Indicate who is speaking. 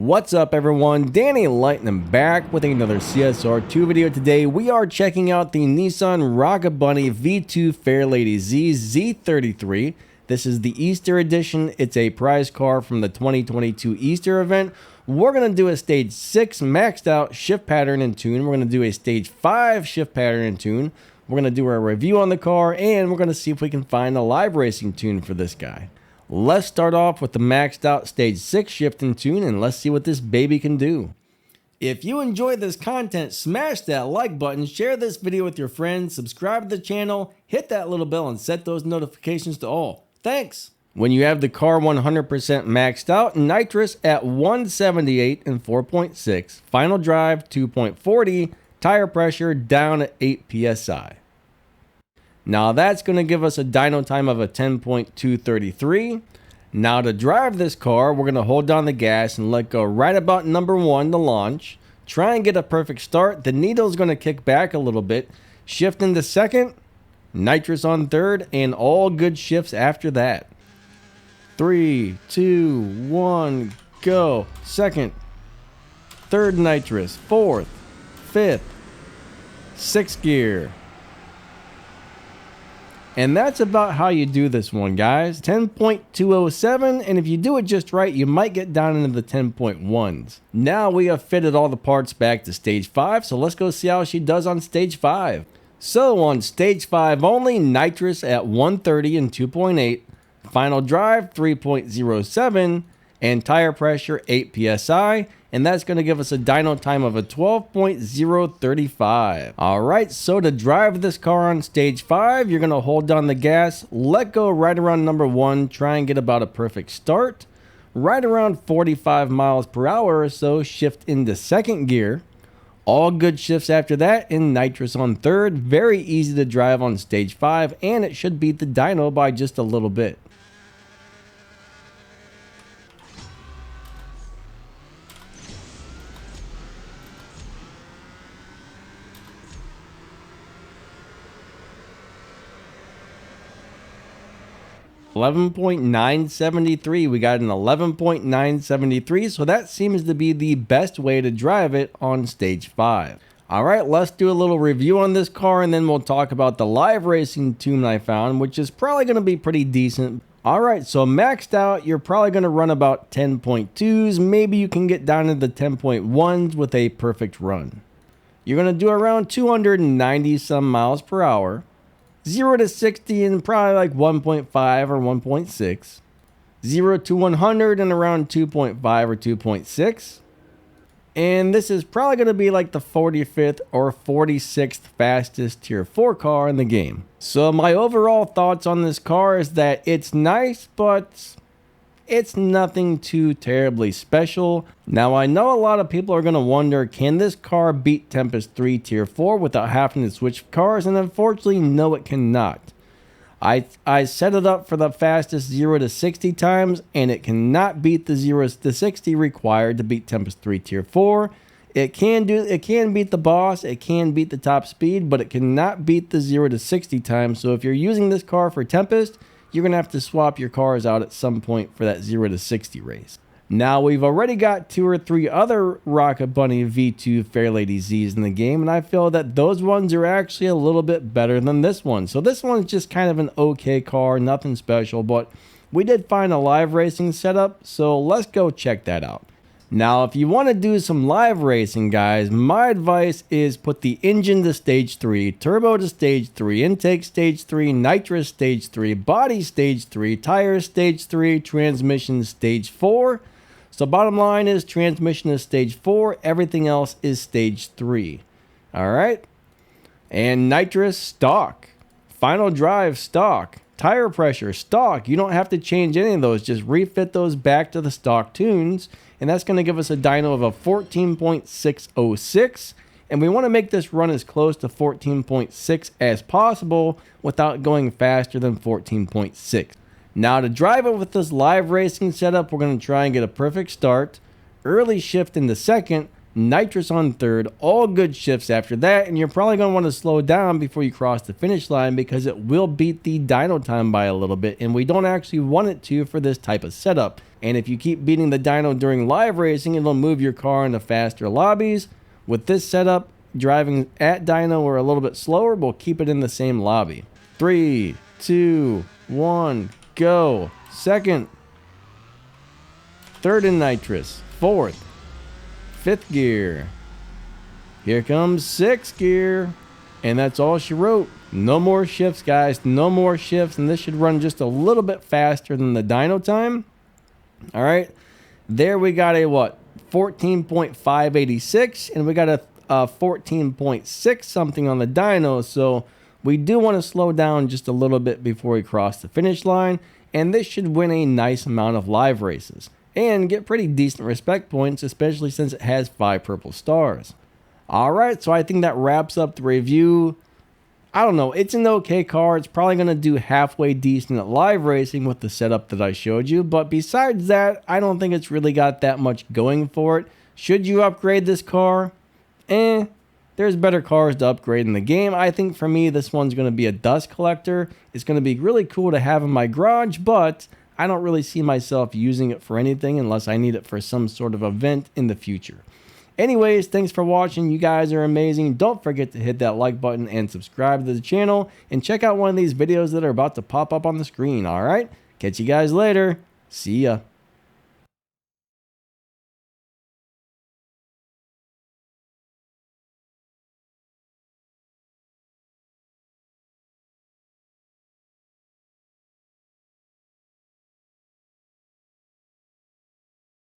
Speaker 1: What's up everyone, Danny Lightning back with another CSR2 video. Today we are checking out the Nissan Rocket Bunny V2 Fairlady Z Z33. This is the Easter edition. It's a prize car from the 2022 Easter event. We're going to do a stage 6 maxed out shift pattern and tune. We're going to do a stage 5 shift pattern and tune. We're going to do a review on the car and we're going to see if we can find a live racing tune for this guy. Let's start off with the maxed out stage 6 shift and tune and let's see what this baby can do. If you enjoyed this content, smash that like button, share this video with your friends, subscribe to the channel, hit that little bell and set those notifications to all. Thanks! When you have the car 100% maxed out, nitrous at 178 and 4.6, final drive 2.40, tire pressure down at 8 psi. Now that's going to give us a dyno time of a 10.233. Now to drive this car, we're going to hold down the gas and let go right about number 1 to launch. Try and get a perfect start. The needle's going to kick back a little bit. Shift into second, nitrous on third, and all good shifts after that. 3, 2, 1, go. Second, third nitrous, fourth, fifth, sixth gear. And that's about how you do this one, guys. 10.207, and if you do it just right, you might get down into the 10.1s. Now we have fitted all the parts back to stage 5, so let's go see how she does on stage 5. So on stage 5 only, nitrous at 130 and 2.8, final drive 3.07, and tire pressure 8 psi. And that's going to give us a dyno time of a 12.035. Alright, so to drive this car on stage 5, you're going to hold down the gas, let go right around number 1, try and get about a perfect start. Right around 45 miles per hour or so, shift into second gear. All good shifts after that, and nitrous on third. Very easy to drive on stage 5, and it should beat the dyno by just a little bit. 11.973. We got an 11.973, so that seems to be the best way to drive it on stage 5. Alright, let's do a little review on this car and then we'll talk about the live racing tune I found, which is probably going to be pretty decent. Alright, so maxed out, you're probably going to run about 10.2s, maybe you can get down to the 10.1s with a perfect run. You're going to do around 290 some miles per hour. 0 to 60 in probably like 1.5 or 1.6. 0 to 100 in around 2.5 or 2.6. And this is probably going to be like the 45th or 46th fastest tier 4 car in the game. So my overall thoughts on this car is that it's nice, but it's nothing too terribly special. Now I know a lot of people are going to wonder, can this car beat Tempest 3 tier 4 without having to switch cars? And unfortunately, no, it cannot. I set it up for the fastest 0 to 60 times, and it cannot beat the 0 to 60 required to beat Tempest 3 tier 4. It can beat the boss, it can beat the top speed, but it cannot beat the 0 to 60 times. So if you're using this car for Tempest, you're going to have to swap your cars out at some point for that 0 to 60 race. Now, we've already got 2 or 3 other Rocket Bunny V2 Fairlady Zs in the game, and I feel that those ones are actually a little bit better than this one. So this one's just kind of an okay car, nothing special, but we did find a live racing setup, so let's go check that out. Now, if you want to do some live racing, guys, my advice is put the engine to stage 3, turbo to stage 3, intake stage 3, nitrous stage 3, body stage 3, tires stage 3, transmission stage 4. So bottom line is transmission is stage 4, everything else is stage 3. Alright? And nitrous stock. Final drive stock. Tire pressure stock. You don't have to change any of those, just refit those back to the stock tunes. And that's going to give us a dyno of a 14.606. And we want to make this run as close to 14.6 as possible without going faster than 14.6. Now to drive it with this live racing setup, we're going to try and get a perfect start. Early shift into second. Nitrous on third. All good shifts after that. And you're probably going to want to slow down before you cross the finish line because it will beat the dyno time by a little bit. And we don't actually want it to for this type of setup. And if you keep beating the dyno during live racing, it'll move your car into faster lobbies. With this setup, driving at dyno or a little bit slower will keep it in the same lobby. 3, 2, 1, go. Second. Third in nitrous. Fourth. Fifth gear. Here comes sixth gear. And that's all she wrote. No more shifts, guys. No more shifts. And this should run just a little bit faster than the dyno time. All right. There we got a what? 14.586. And we got a 14.6 something on the dyno. So we do want to slow down just a little bit before we cross the finish line. And this should win a nice amount of live races. And get pretty decent respect points, especially since it has 5 purple stars. Alright, so I think that wraps up the review. I don't know, it's an okay car. It's probably going to do halfway decent at live racing with the setup that I showed you. But besides that, I don't think it's really got that much going for it. Should you upgrade this car? There's better cars to upgrade in the game. I think for me, this one's going to be a dust collector. It's going to be really cool to have in my garage, but I don't really see myself using it for anything unless I need it for some sort of event in the future. Anyways, thanks for watching. You guys are amazing. Don't forget to hit that like button and subscribe to the channel. And check out one of these videos that are about to pop up on the screen, alright? Catch you guys later. See ya.